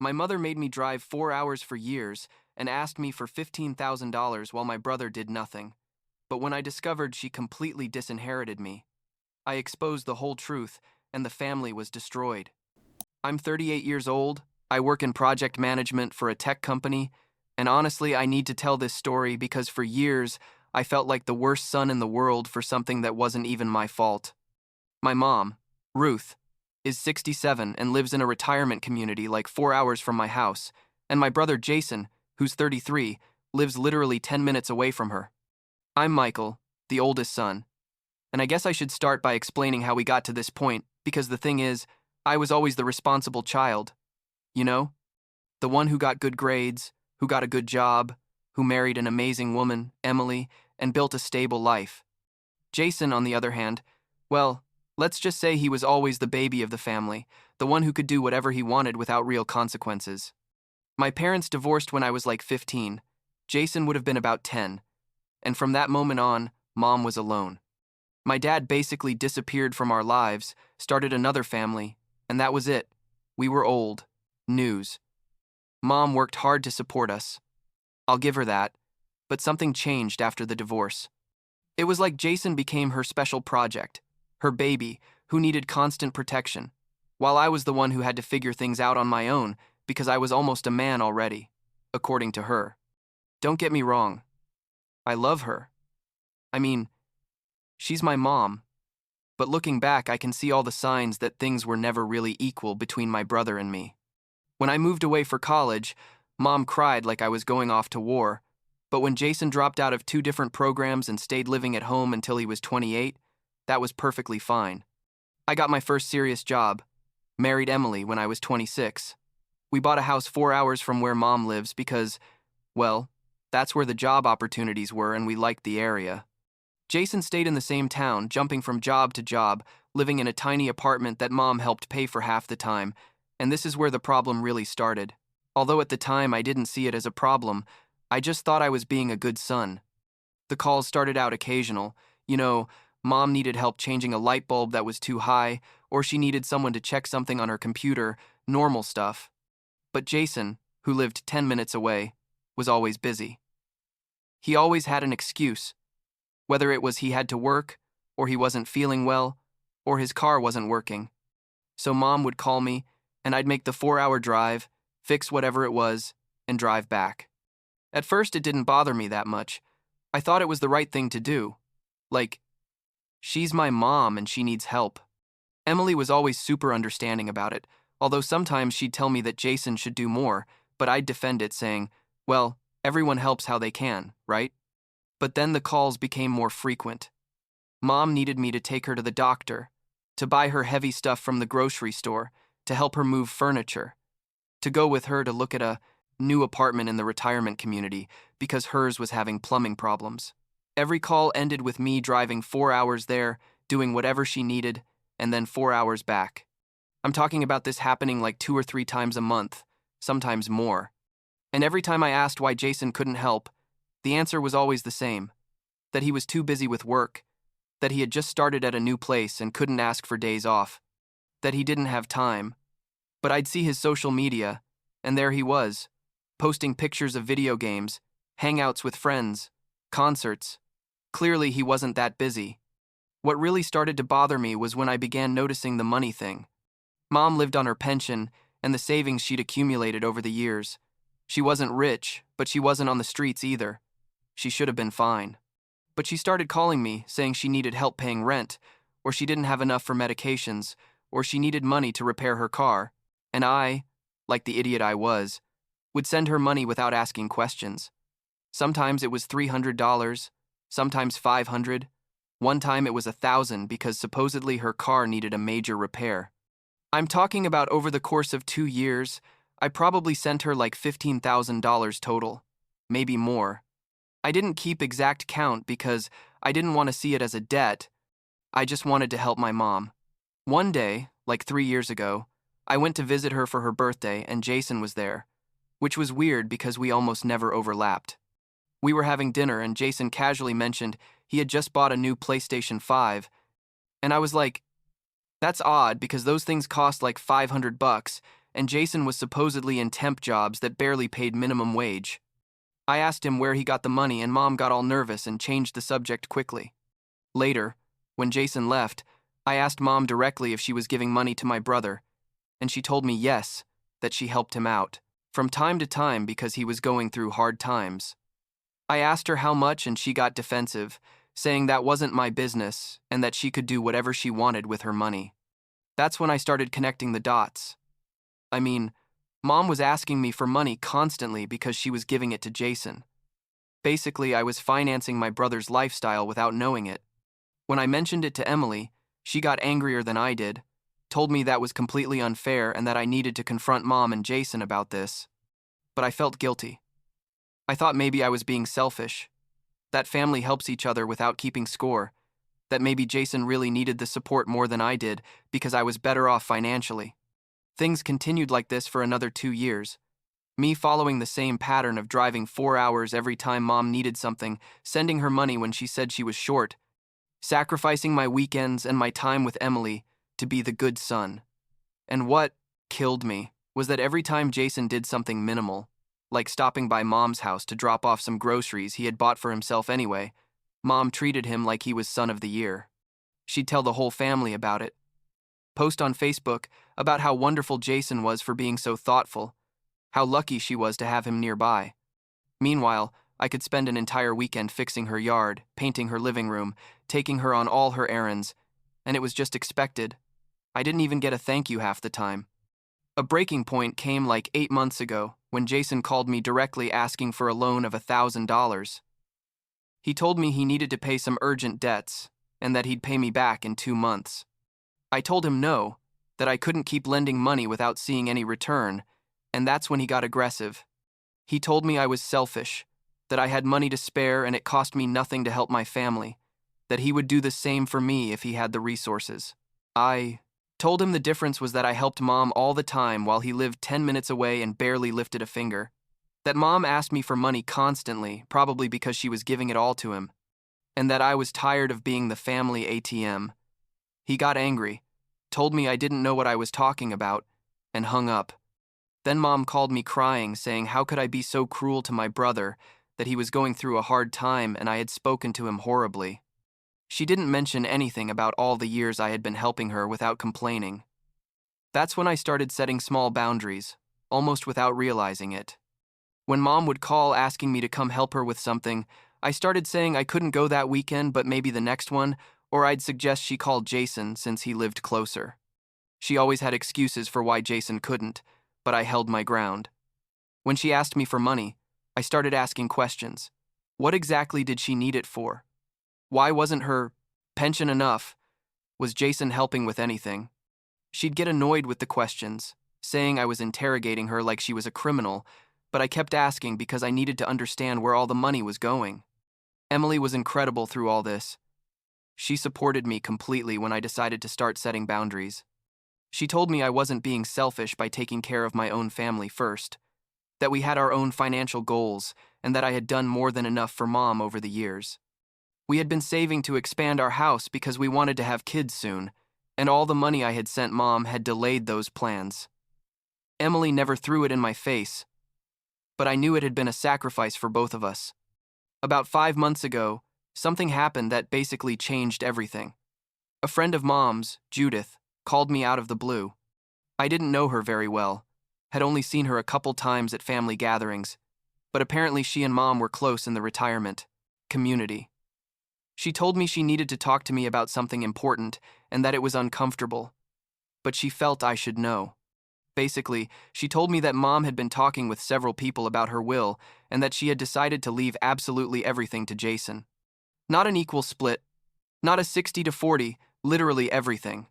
My mother made me drive 4 hours for years and asked me for $15,000 while my brother did nothing. But when I discovered she completely disinherited me, I exposed the whole truth and the family was destroyed. I'm 38 years old, I work in project management for a tech company, and honestly, I need to tell this story because for years, I felt like the worst son in the world for something that wasn't even my fault. My mom, Ruth, is 67 and lives in a retirement community like 4 hours from my house, and my brother Jason, who's 33, lives literally 10 minutes away from her. I'm Michael, the oldest son, and I guess I should start by explaining how we got to this point because the thing is, I was always the responsible child. You know? The one who got good grades, who got a good job, who married an amazing woman, Emily, and built a stable life. Jason, on the other hand, well, let's just say he was always the baby of the family, the one who could do whatever he wanted without real consequences. My parents divorced when I was like 15. Jason would have been about 10. And from that moment on, Mom was alone. My dad basically disappeared from our lives, started another family, and that was it. We were old. News. Mom worked hard to support us. I'll give her that. But something changed after the divorce. It was like Jason became her special project, her baby, who needed constant protection, while I was the one who had to figure things out on my own because I was almost a man already, according to her. Don't get me wrong. I love her. I mean, she's my mom. But looking back, I can see all the signs that things were never really equal between my brother and me. When I moved away for college, Mom cried like I was going off to war. But when Jason dropped out of 2 different programs and stayed living at home until he was 28, that was perfectly fine. I got my first serious job, married Emily when I was 26. We bought a house 4 hours from where Mom lives because, well, that's where the job opportunities were and we liked the area. Jason stayed in the same town, jumping from job to job, living in a tiny apartment that Mom helped pay for half the time, and this is where the problem really started. Although at the time I didn't see it as a problem, I just thought I was being a good son. The calls started out occasional. Mom needed help changing a light bulb that was too high, or she needed someone to check something on her computer, normal stuff. But Jason, who lived 10 minutes away, was always busy. He always had an excuse, whether it was he had to work, or he wasn't feeling well, or his car wasn't working. So Mom would call me, and I'd make the 4-hour drive, fix whatever it was, and drive back. At first, it didn't bother me that much. I thought it was the right thing to do. Like, she's my mom and she needs help. Emily was always super understanding about it, although sometimes she'd tell me that Jason should do more, but I'd defend it saying, well, everyone helps how they can, right? But then the calls became more frequent. Mom needed me to take her to the doctor, to buy her heavy stuff from the grocery store, to help her move furniture, to go with her to look at a new apartment in the retirement community because hers was having plumbing problems. Every call ended with me driving 4 hours there, doing whatever she needed, and then 4 hours back. I'm talking about this happening like 2 or 3 times a month, sometimes more. And every time I asked why Jason couldn't help, the answer was always the same, that he was too busy with work, that he had just started at a new place and couldn't ask for days off, that he didn't have time. But I'd see his social media, and there he was, posting pictures of video games, hangouts with friends, concerts. Clearly, he wasn't that busy. What really started to bother me was when I began noticing the money thing. Mom lived on her pension and the savings she'd accumulated over the years. She wasn't rich, but she wasn't on the streets either. She should have been fine. But she started calling me, saying she needed help paying rent, or she didn't have enough for medications, or she needed money to repair her car. And I, like the idiot I was, would send her money without asking questions. Sometimes it was $300, sometimes $500. One time it was $1,000 because supposedly her car needed a major repair. I'm talking about over the course of 2 years, I probably sent her like $15,000 total, maybe more. I didn't keep exact count because I didn't want to see it as a debt. I just wanted to help my mom. One day, like 3 years ago, I went to visit her for her birthday and Jason was there, which was weird because we almost never overlapped. We were having dinner and Jason casually mentioned he had just bought a new PlayStation 5, and I was like, that's odd because those things cost like $500, and Jason was supposedly in temp jobs that barely paid minimum wage. I asked him where he got the money, and Mom got all nervous and changed the subject quickly. Later, when Jason left, I asked Mom directly if she was giving money to my brother, and she told me yes, that she helped him out from time to time because he was going through hard times. I asked her how much, and she got defensive, saying that wasn't my business and that she could do whatever she wanted with her money. That's when I started connecting the dots. I mean, Mom was asking me for money constantly because she was giving it to Jason. Basically, I was financing my brother's lifestyle without knowing it. When I mentioned it to Emily, she got angrier than I did, told me that was completely unfair and that I needed to confront Mom and Jason about this. But I felt guilty. I thought maybe I was being selfish, that family helps each other without keeping score, that maybe Jason really needed the support more than I did because I was better off financially. Things continued like this for another 2 years, me following the same pattern of driving 4 hours every time Mom needed something, sending her money when she said she was short, sacrificing my weekends and my time with Emily to be the good son. And what killed me was that every time Jason did something minimal, like stopping by Mom's house to drop off some groceries he had bought for himself anyway, Mom treated him like he was son of the year. She'd tell the whole family about it, post on Facebook about how wonderful Jason was for being so thoughtful, how lucky she was to have him nearby. Meanwhile, I could spend an entire weekend fixing her yard, painting her living room, taking her on all her errands, and it was just expected. I didn't even get a thank you half the time. A breaking point came like 8 months ago when Jason called me directly asking for a loan of $1,000. He told me he needed to pay some urgent debts and that he'd pay me back in 2 months. I told him no, that I couldn't keep lending money without seeing any return, and that's when he got aggressive. He told me I was selfish, that I had money to spare and it cost me nothing to help my family, that he would do the same for me if he had the resources. I told him the difference was that I helped Mom all the time while he lived 10 minutes away and barely lifted a finger. That Mom asked me for money constantly, probably because she was giving it all to him. And that I was tired of being the family ATM. He got angry, told me I didn't know what I was talking about, and hung up. Then Mom called me crying, saying how could I be so cruel to my brother, that he was going through a hard time and I had spoken to him horribly. She didn't mention anything about all the years I had been helping her without complaining. That's when I started setting small boundaries, almost without realizing it. When Mom would call asking me to come help her with something, I started saying I couldn't go that weekend but maybe the next one, or I'd suggest she call Jason since he lived closer. She always had excuses for why Jason couldn't, but I held my ground. When she asked me for money, I started asking questions. What exactly did she need it for? Why wasn't her pension enough? Was Jason helping with anything? She'd get annoyed with the questions, saying I was interrogating her like she was a criminal, but I kept asking because I needed to understand where all the money was going. Emily was incredible through all this. She supported me completely when I decided to start setting boundaries. She told me I wasn't being selfish by taking care of my own family first, that we had our own financial goals, and that I had done more than enough for Mom over the years. We had been saving to expand our house because we wanted to have kids soon, and all the money I had sent Mom had delayed those plans. Emily never threw it in my face, but I knew it had been a sacrifice for both of us. About 5 months ago, something happened that basically changed everything. A friend of Mom's, Judith, called me out of the blue. I didn't know her very well, had only seen her a couple times at family gatherings, but apparently she and Mom were close in the retirement community. She told me she needed to talk to me about something important and that it was uncomfortable, but she felt I should know. Basically, she told me that Mom had been talking with several people about her will and that she had decided to leave absolutely everything to Jason. Not an equal split, not a 60-40, literally everything.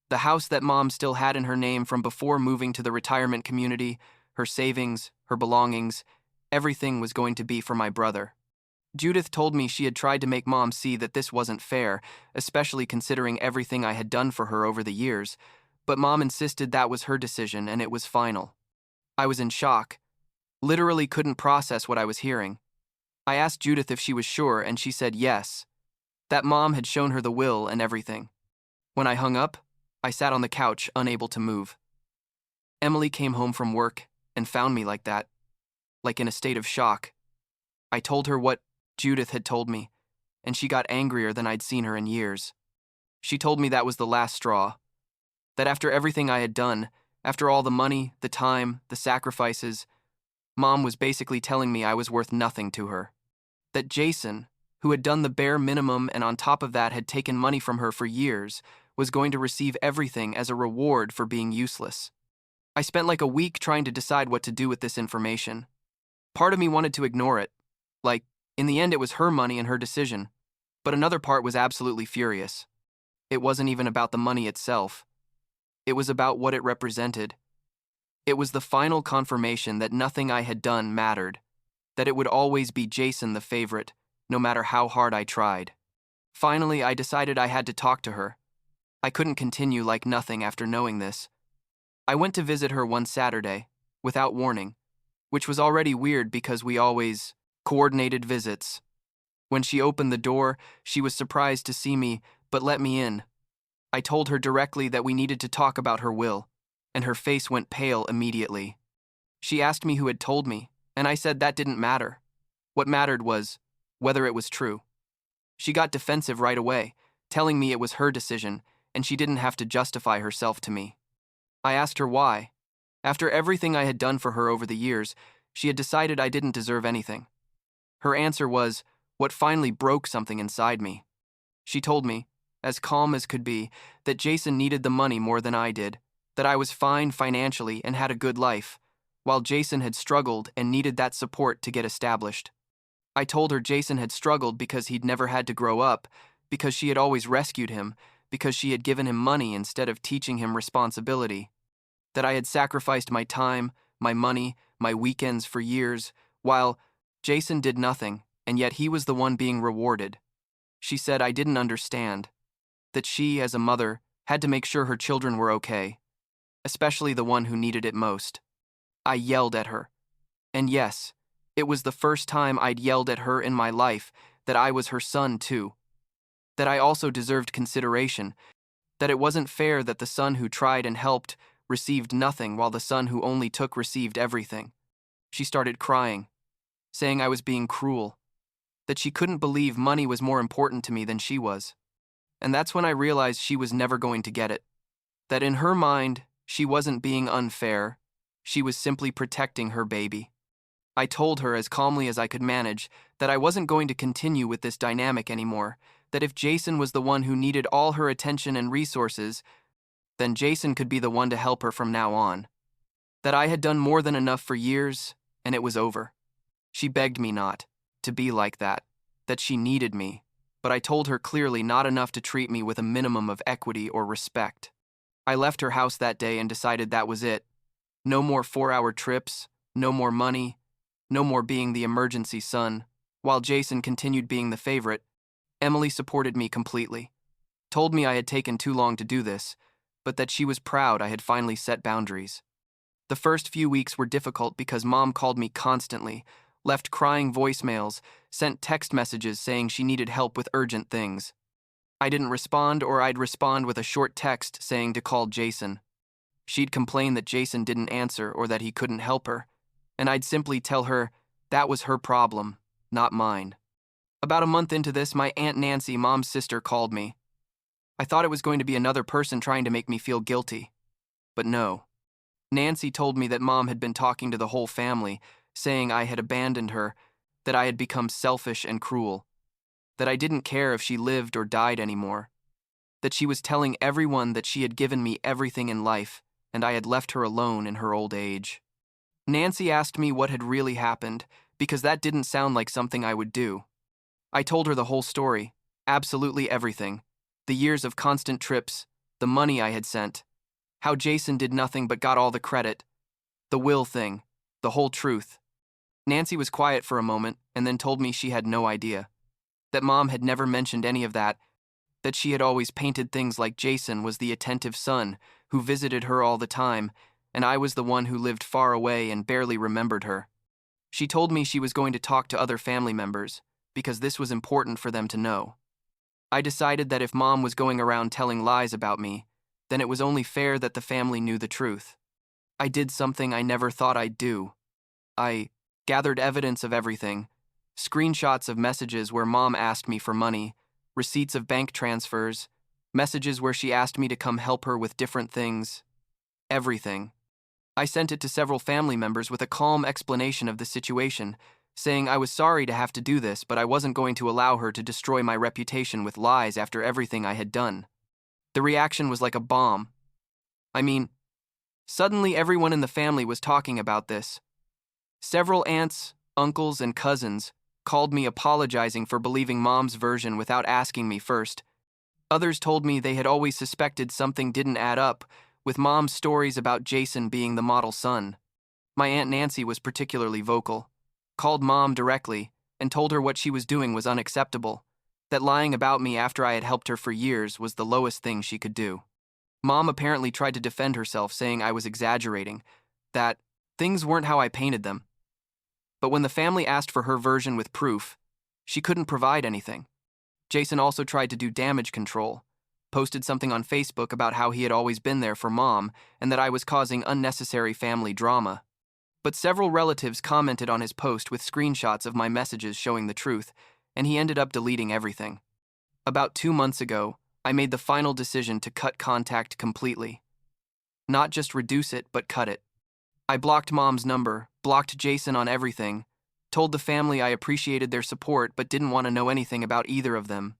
The house that Mom still had in her name from before moving to the retirement community, her savings, her belongings, everything was going to be for my brother. Judith told me she had tried to make Mom see that this wasn't fair, especially considering everything I had done for her over the years, but Mom insisted that was her decision and it was final. I was in shock, literally couldn't process what I was hearing. I asked Judith if she was sure and she said yes, that Mom had shown her the will and everything. When I hung up, I sat on the couch, unable to move. Emily came home from work and found me like that, like in a state of shock. I told her what Judith had told me, and she got angrier than I'd seen her in years. She told me that was the last straw, that after everything I had done, after all the money, the time, the sacrifices, Mom was basically telling me I was worth nothing to her. That Jason, who had done the bare minimum and on top of that had taken money from her for years, was going to receive everything as a reward for being useless. I spent like a week trying to decide what to do with this information. Part of me wanted to ignore it. Like, in the end it was her money and her decision. But another part was absolutely furious. It wasn't even about the money itself. It was about what it represented. It was the final confirmation that nothing I had done mattered, that it would always be Jason the favorite, no matter how hard I tried. Finally, I decided I had to talk to her. I couldn't continue like nothing after knowing this. I went to visit her one Saturday, without warning, which was already weird because we always coordinated visits. When she opened the door, she was surprised to see me, but let me in. I told her directly that we needed to talk about her will, and her face went pale immediately. She asked me who had told me, and I said that didn't matter. What mattered was whether it was true. She got defensive right away, telling me it was her decision, and she didn't have to justify herself to me. I asked her why. After everything I had done for her over the years, she had decided I didn't deserve anything. Her answer was what finally broke something inside me. She told me, as calm as could be, that Jason needed the money more than I did, that I was fine financially and had a good life, while Jason had struggled and needed that support to get established. I told her Jason had struggled because he'd never had to grow up, because she had always rescued him, because she had given him money instead of teaching him responsibility, that I had sacrificed my time, my money, my weekends for years, while Jason did nothing, and yet he was the one being rewarded. She said I didn't understand, that she, as a mother, had to make sure her children were okay, especially the one who needed it most. I yelled at her. And yes, it was the first time I'd yelled at her in my life, that I was her son too. That I also deserved consideration, that it wasn't fair that the son who tried and helped received nothing while the son who only took received everything. She started crying, saying I was being cruel, that she couldn't believe money was more important to me than she was. And that's when I realized she was never going to get it. That in her mind, she wasn't being unfair, she was simply protecting her baby. I told her as calmly as I could manage that I wasn't going to continue with this dynamic anymore, that if Jason was the one who needed all her attention and resources, then Jason could be the one to help her from now on. That I had done more than enough for years, and it was over. She begged me not to be like that she needed me, but I told her clearly not enough to treat me with a minimum of equity or respect. I left her house that day and decided that was it. No more 4-hour trips, no more money, no more being the emergency son. While Jason continued being the favorite, Emily supported me completely. Told me I had taken too long to do this, but that she was proud I had finally set boundaries. The first few weeks were difficult because Mom called me constantly, left crying voicemails, sent text messages saying she needed help with urgent things. I didn't respond, or I'd respond with a short text saying to call Jason. She'd complain that Jason didn't answer or that he couldn't help her, and I'd simply tell her that was her problem, not mine. About a month into this, my Aunt Nancy, Mom's sister, called me. I thought it was going to be another person trying to make me feel guilty. But no. Nancy told me that Mom had been talking to the whole family, saying I had abandoned her, that I had become selfish and cruel, that I didn't care if she lived or died anymore, that she was telling everyone that she had given me everything in life, and I had left her alone in her old age. Nancy asked me what had really happened, because that didn't sound like something I would do. I told her the whole story, absolutely everything, the years of constant trips, the money I had sent, how Jason did nothing but got all the credit, the will thing, the whole truth. Nancy was quiet for a moment and then told me she had no idea, that Mom had never mentioned any of that she had always painted things like Jason was the attentive son who visited her all the time, and I was the one who lived far away and barely remembered her. She told me she was going to talk to other family members, because this was important for them to know. I decided that if Mom was going around telling lies about me, then it was only fair that the family knew the truth. I did something I never thought I'd do. I gathered evidence of everything, screenshots of messages where mom asked me for money, receipts of bank transfers, messages where she asked me to come help her with different things, everything. I sent it to several family members with a calm explanation of the situation, saying I was sorry to have to do this, but I wasn't going to allow her to destroy my reputation with lies after everything I had done. The reaction was like a bomb. I mean, suddenly everyone in the family was talking about this. Several aunts, uncles, and cousins called me apologizing for believing mom's version without asking me first. Others told me they had always suspected something didn't add up, with mom's stories about Jason being the model son. My Aunt Nancy was particularly vocal, called mom directly, and told her what she was doing was unacceptable, that lying about me after I had helped her for years was the lowest thing she could do. Mom apparently tried to defend herself, saying I was exaggerating, that things weren't how I painted them. But when the family asked for her version with proof, she couldn't provide anything. Jason also tried to do damage control, posted something on Facebook about how he had always been there for mom and that I was causing unnecessary family drama. But several relatives commented on his post with screenshots of my messages showing the truth, and he ended up deleting everything. About 2 months ago, I made the final decision to cut contact completely. Not just reduce it, but cut it. I blocked mom's number, blocked Jason on everything, told the family I appreciated their support but didn't want to know anything about either of them.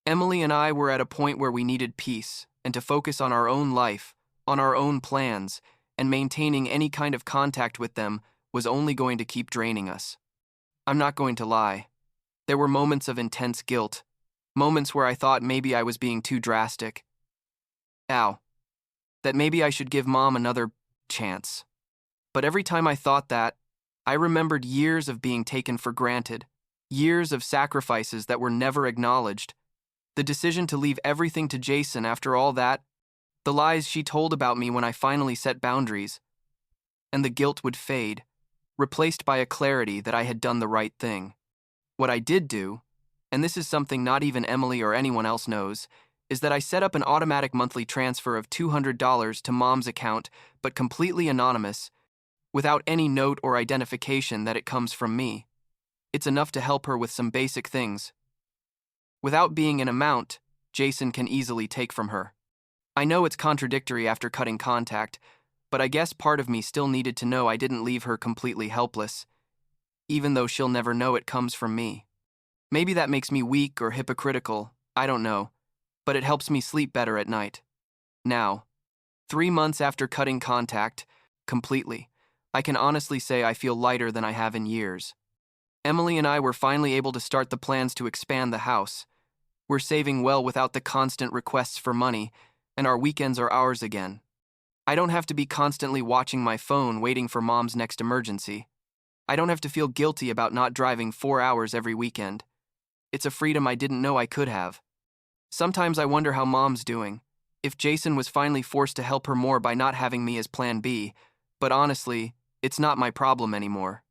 Emily and I were at a point where we needed peace and to focus on our own life, on our own plans, and maintaining any kind of contact with them was only going to keep draining us. I'm not going to lie. There were moments of intense guilt, moments where I thought maybe I was being too drastic. That maybe I should give mom another chance. But every time I thought that, I remembered years of being taken for granted, years of sacrifices that were never acknowledged, the decision to leave everything to Jason after all that, the lies she told about me when I finally set boundaries, and the guilt would fade, replaced by a clarity that I had done the right thing. What I did do, and this is something not even Emily or anyone else knows, is that I set up an automatic monthly transfer of $200 to mom's account, but completely anonymous, without any note or identification that it comes from me. It's enough to help her with some basic things. Without being an amount Jason can easily take from her. I know it's contradictory after cutting contact, but I guess part of me still needed to know I didn't leave her completely helpless, even though she'll never know it comes from me. Maybe that makes me weak or hypocritical, I don't know, but it helps me sleep better at night. Now, 3 months after cutting contact, completely, I can honestly say I feel lighter than I have in years. Emily and I were finally able to start the plans to expand the house. We're saving well without the constant requests for money, and our weekends are ours again. I don't have to be constantly watching my phone waiting for mom's next emergency. I don't have to feel guilty about not driving 4 hours every weekend. It's a freedom I didn't know I could have. Sometimes I wonder how mom's doing, if Jason was finally forced to help her more by not having me as plan B, but honestly, it's not my problem anymore.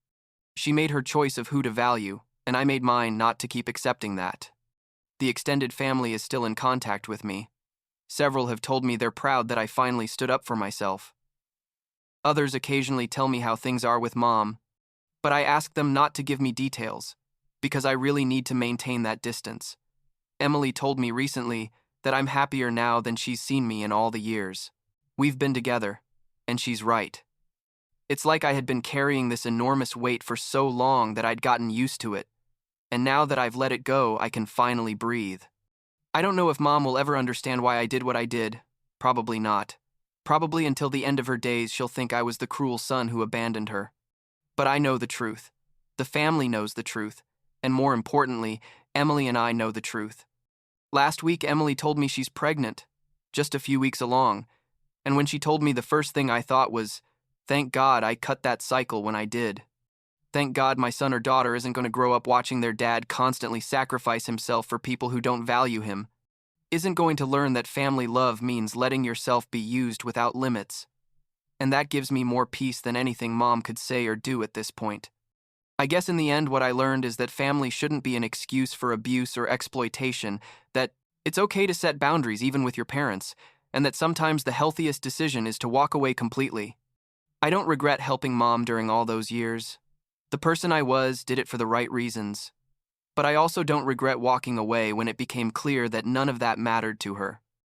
She made her choice of who to value, and I made mine not to keep accepting that. The extended family is still in contact with me. Several have told me they're proud that I finally stood up for myself. Others occasionally tell me how things are with mom, but I ask them not to give me details, because I really need to maintain that distance. Emily told me recently that I'm happier now than she's seen me in all the years. We've been together, and she's right. It's like I had been carrying this enormous weight for so long that I'd gotten used to it, and now that I've let it go, I can finally breathe. I don't know if mom will ever understand why I did what I did. Probably not. Probably until the end of her days she'll think I was the cruel son who abandoned her. But I know the truth. The family knows the truth. And more importantly, Emily and I know the truth. Last week, Emily told me she's pregnant, just a few weeks along, and when she told me, the first thing I thought was, thank God I cut that cycle when I did. Thank God my son or daughter isn't going to grow up watching their dad constantly sacrifice himself for people who don't value him. Isn't going to learn that family love means letting yourself be used without limits. And that gives me more peace than anything mom could say or do at this point. I guess in the end what I learned is that family shouldn't be an excuse for abuse or exploitation, that it's okay to set boundaries even with your parents, and that sometimes the healthiest decision is to walk away completely. I don't regret helping Mom during all those years. The person I was did it for the right reasons. But I also don't regret walking away when it became clear that none of that mattered to her.